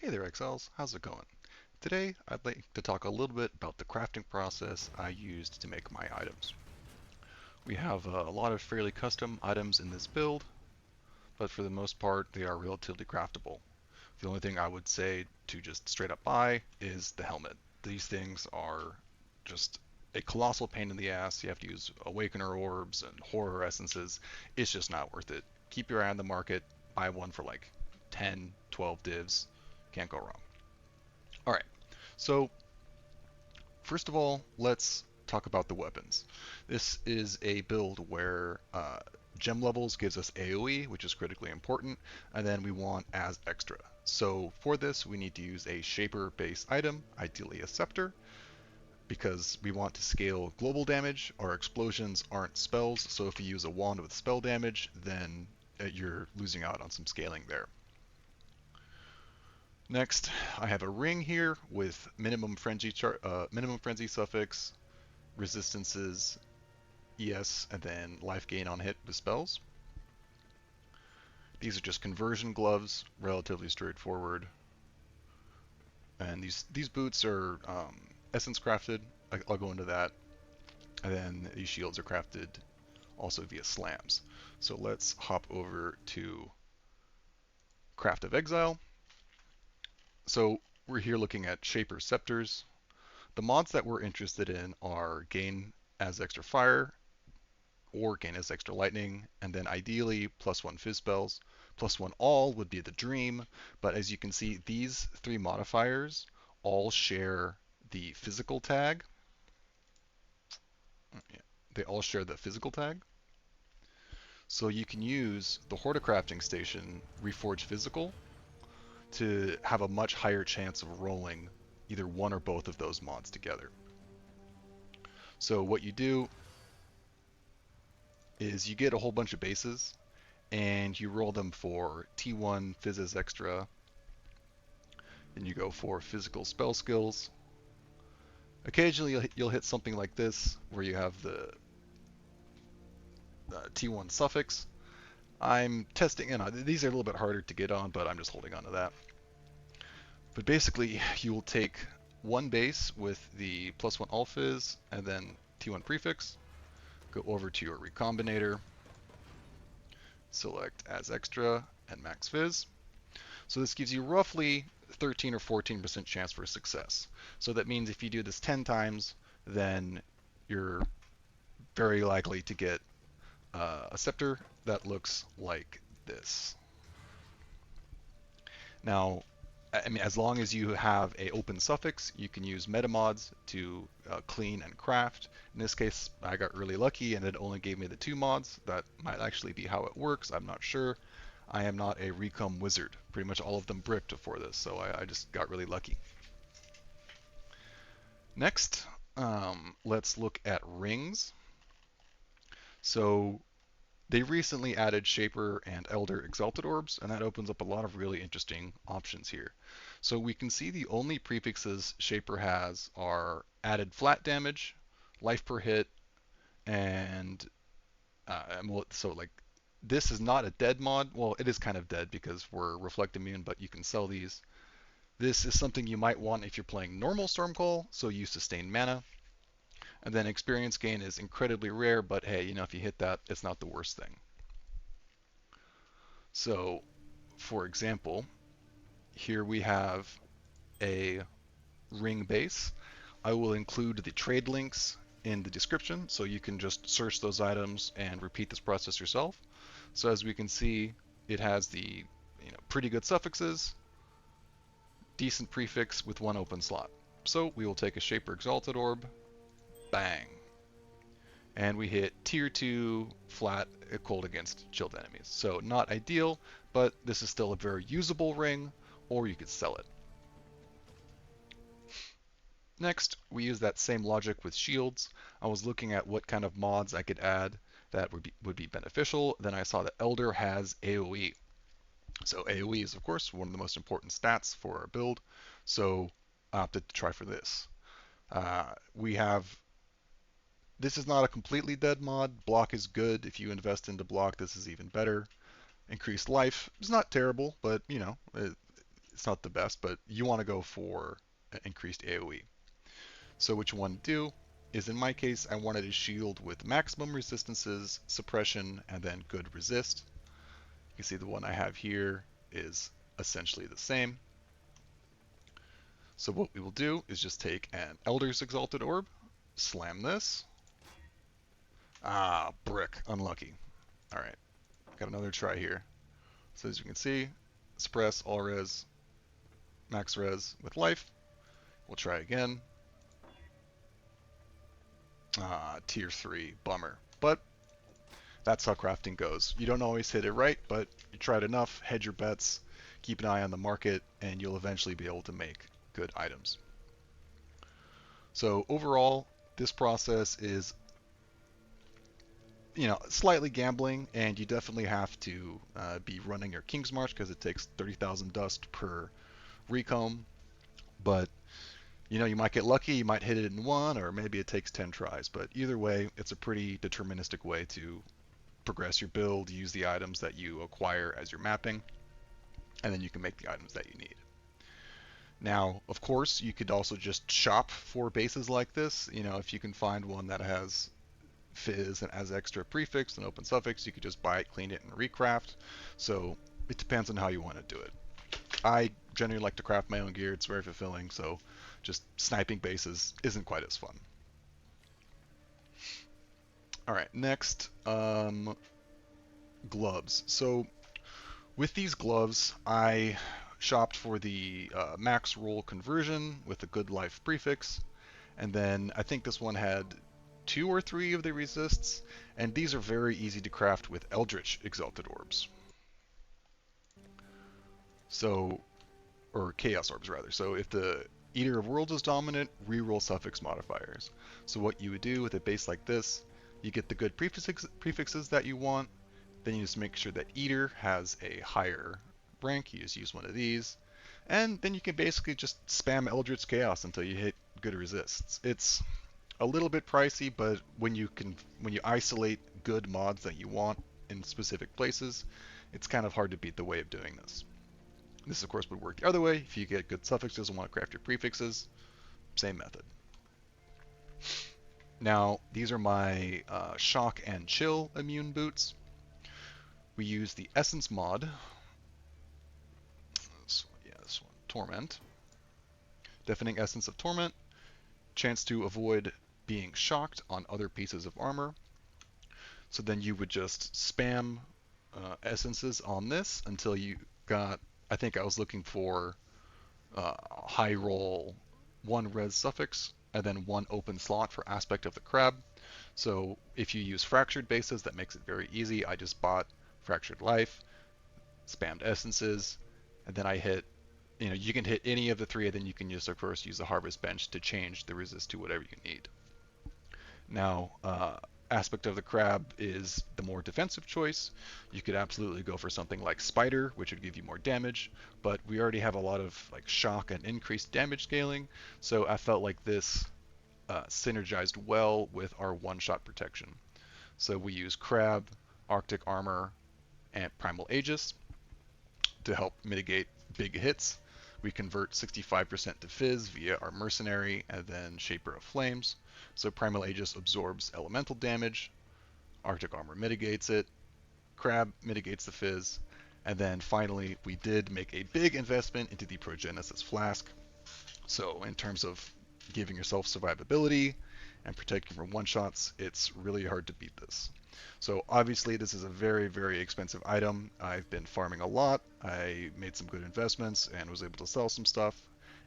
Hey there, Exiles. How's it going? Today, I'd like to talk a little bit about the crafting process I used to make my items. We have a lot of fairly custom items in this build, but for the most part, they are relatively craftable. The only thing I would say to just straight up buy is the helmet. These things are just a colossal pain in the ass. You have to use Awakener orbs and horror essences. It's just not worth it. Keep your eye on the market. Buy one for like 10, 12 divs. Can't go wrong. All right. So first of all, let's talk about the weapons. This is a build where gem levels gives us AoE, which is critically important, and then we want as extra. So for this, we need to use a Shaper base item, ideally a Sceptre, because we want to scale global damage. Our explosions aren't spells, so if you use a wand with spell damage, then you're losing out on some scaling there. Next, I have a ring here with minimum frenzy suffix, resistances, ES, and then life gain on hit with spells. These are just conversion gloves, relatively straightforward. And these boots are essence crafted. I'll go into that. And then these shields are crafted also via slams. So let's hop over to Craft of Exile. So we're here looking at Shaper Scepters. The mods that we're interested in are gain as extra fire, or gain as extra lightning, and then ideally +1 fizz spells. +1 all would be the dream, but as you can see, these three modifiers all share the physical tag. They all share the physical tag. So you can use the Horticrafting station, Reforge Physical, to have a much higher chance of rolling either one or both of those mods together. So what you do is you get a whole bunch of bases and you roll them for T1 Fizzes Extra, then you go for physical spell skills. Occasionally you'll hit something like this where you have the T1 suffix. I'm testing, these are a little bit harder to get on, but I'm just holding on to that. But basically, you will take one base with the +1 all fizz and then T1 prefix, go over to your recombinator, select as extra and max fizz. So this gives you roughly 13 or 14% chance for success. So that means if you do this 10 times, then you're very likely to get a scepter that looks like this. Now, I mean, as long as you have a open suffix, you can use meta mods to clean and craft. In this case, I got really lucky and it only gave me the 2 mods. That might actually be how it works. I'm not sure. I am not a Recomb wizard. Pretty much all of them bricked for this, so I just got really lucky. Next, let's look at rings. So they recently added Shaper and Elder Exalted orbs, and that opens up a lot of really interesting options here. So we can see the only prefixes Shaper has are added flat damage, life per hit, and so like this is not a dead mod. Well, it is kind of dead because we're reflect immune, but you can sell these. This is something you might want if you're playing normal Stormcall, so you sustain mana. And then experience gain is incredibly rare, but hey, if you hit that, it's not the worst thing. So, for example, here we have a ring base. I will include the trade links in the description so you can just search those items and repeat this process yourself. So as we can see, it has the pretty good suffixes, decent prefix with one open slot. So we will take a Shaper Exalted orb, bang, and we hit tier 2 flat cold against chilled enemies. So not ideal, but this is still a very usable ring, or you could sell it. Next, we use that same logic with shields. I was looking at what kind of mods I could add that would be beneficial. Then I saw that Elder has AoE. So AoE is, of course, one of the most important stats for our build. So I opted to try for this. We have This is not a completely dead mod. Block is good. If you invest into block, this is even better. Increased life is not terrible, but it's not the best, but you want to go for increased AoE. So what you want to do is, in my case, I wanted a shield with maximum resistances, suppression, and then good resist. You can see the one I have here is essentially the same. So what we will do is just take an Elder's Exalted orb, slam this. Ah, brick, unlucky. All right, got another try here. So as you can see, suppress, all res, max res with life. We'll try again. Ah, tier 3, bummer. But that's how crafting goes. You don't always hit it right, but you try it enough, hedge your bets, keep an eye on the market, and you'll eventually be able to make good items. So overall, this process is, slightly gambling, and you definitely have to be running your King's March because it takes 30,000 dust per Recomb. But you might get lucky, you might hit it in one, or maybe it takes 10 tries. But either way, it's a pretty deterministic way to progress your build, use the items that you acquire as you're mapping, and then you can make the items that you need. Now, of course, you could also just shop for bases like this. If you can find one that has fizz and has extra prefix and open suffix, you could just buy it, clean it, and recraft. So it depends on how you want to do it. I generally like to craft my own gear. It's very fulfilling, so just sniping bases isn't quite as fun. All right, next, gloves. So with these gloves, I shopped for the max roll conversion with a good life prefix, and then I think this one had 2 or 3 of the resists, and these are very easy to craft with Eldritch Exalted orbs. So, or Chaos orbs rather. So if the Eater of Worlds is dominant, reroll suffix modifiers. So what you would do with a base like this, you get the good prefixes that you want, then you just make sure that Eater has a higher rank, you just use one of these, and then you can basically just spam Eldritch Chaos until you hit good resists. It's a little bit pricey, but when you isolate good mods that you want in specific places, it's kind of hard to beat the way of doing this. This, of course, would work the other way. If you get good suffixes and want to craft your prefixes, same method. Now, these are my shock and chill immune boots. We use the essence mod. This one, torment. Deafening essence of torment. Chance to avoid being shocked on other pieces of armor. So then you would just spam essences on this until you got, I think I was looking for high roll 1 res suffix and then 1 open slot for aspect of the crab. So if you use fractured bases, that makes it very easy. I just bought fractured life, spammed essences, and then I hit, you can hit any of the 3, and then you can just, of course, use the harvest bench to change the resist to whatever you need. Now, aspect of the crab is the more defensive choice. You could absolutely go for something like spider, which would give you more damage, but we already have a lot of shock and increased damage scaling, so I felt like this synergized well with our one-shot protection. So we use crab, arctic armor, and primal aegis to help mitigate big hits. We convert 65% to fizz via our mercenary and then Shaper of Flames. So primal aegis absorbs elemental damage, arctic armor mitigates it, crab mitigates the fizz, and then finally we did make a big investment into the Progenesis flask. So in terms of giving yourself survivability and protecting from one-shots, it's really hard to beat this. So obviously this is a very, very expensive item. I've been farming a lot. I made some good investments and was able to sell some stuff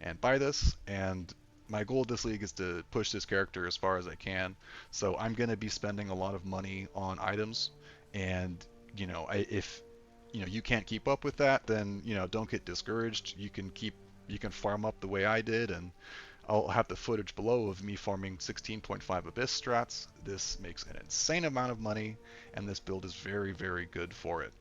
and buy this. And my goal of this league is to push this character as far as I can. So I'm going to be spending a lot of money on items. And, if, you can't keep up with that, then, don't get discouraged. You can farm up the way I did, and I'll have the footage below of me farming 16.5 Abyss strats. This makes an insane amount of money, and this build is very, very good for it.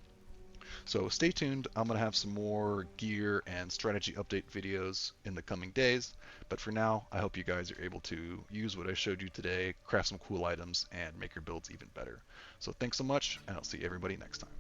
So stay tuned. I'm going to have some more gear and strategy update videos in the coming days. But for now, I hope you guys are able to use what I showed you today, craft some cool items, and make your builds even better. So thanks so much, and I'll see everybody next time.